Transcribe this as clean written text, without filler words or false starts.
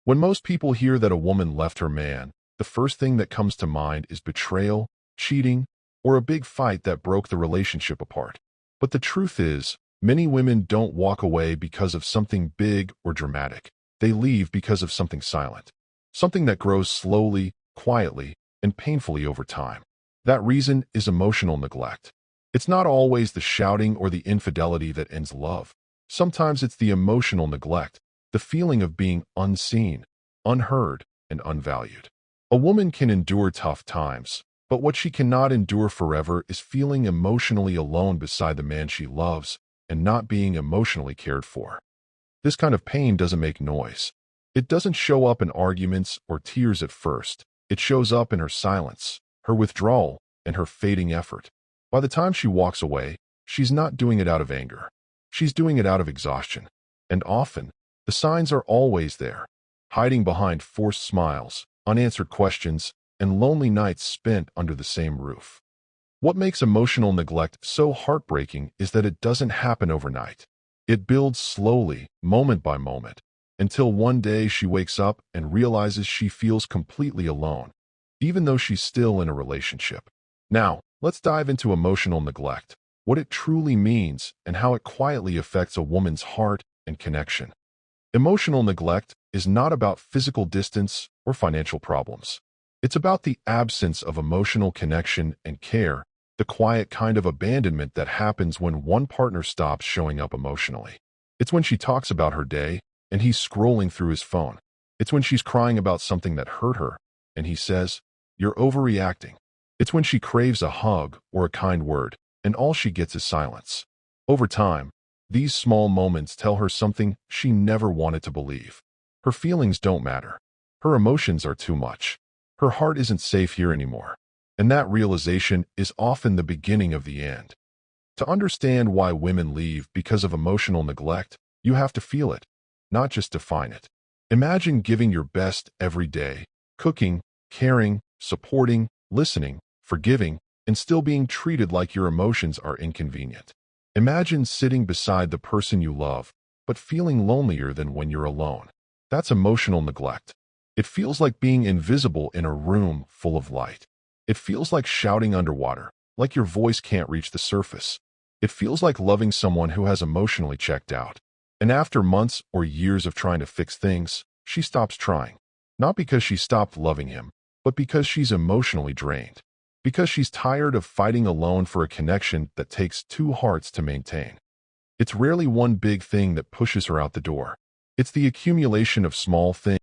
When most people hear that a woman left her man, the first thing that comes to mind is betrayal, cheating, or a big fight that broke the relationship apart. But the truth is, many women don't walk away because of something big or dramatic. They leave because of something silent, something that grows slowly, quietly, and painfully over time. That reason is emotional neglect. It's not always the shouting or the infidelity that ends love. Sometimes it's the emotional neglect, the feeling of being unseen, unheard, and unvalued. A woman can endure tough times, but what she cannot endure forever is feeling emotionally alone beside the man she loves and not being emotionally cared for. This kind of pain doesn't make noise. It doesn't show up in arguments or tears at first. It shows up in her silence, her withdrawal, and her fading effort. By the time she walks away, she's not doing it out of anger. She's doing it out of exhaustion. And often, the signs are always there, hiding behind forced smiles, unanswered questions, and lonely nights spent under the same roof. What makes emotional neglect so heartbreaking is that it doesn't happen overnight. It builds slowly, moment by moment, until one day she wakes up and realizes she feels completely alone, even though she's still in a relationship. Now, let's dive into emotional neglect, what it truly means, and how it quietly affects a woman's heart and connection. Emotional neglect is not about physical distance or financial problems. It's about the absence of emotional connection and care, the quiet kind of abandonment that happens when one partner stops showing up emotionally. It's when she talks about her day and he's scrolling through his phone. It's when she's crying about something that hurt her and he says, "You're overreacting." It's when she craves a hug or a kind word and all she gets is silence. Over time, these small moments tell her something she never wanted to believe. Her feelings don't matter. Her emotions are too much. Her heart isn't safe here anymore. And that realization is often the beginning of the end. To understand why women leave because of emotional neglect, you have to feel it, not just define it. Imagine giving your best every day, cooking, caring, supporting, listening, forgiving, and still being treated like your emotions are inconvenient. Imagine sitting beside the person you love, but feeling lonelier than when you're alone. That's emotional neglect. It feels like being invisible in a room full of light. It feels like shouting underwater, like your voice can't reach the surface. It feels like loving someone who has emotionally checked out. And after months or years of trying to fix things, she stops trying. Not because she stopped loving him, but because she's emotionally drained. Because she's tired of fighting alone for a connection that takes two hearts to maintain. It's rarely one big thing that pushes her out the door. It's the accumulation of small things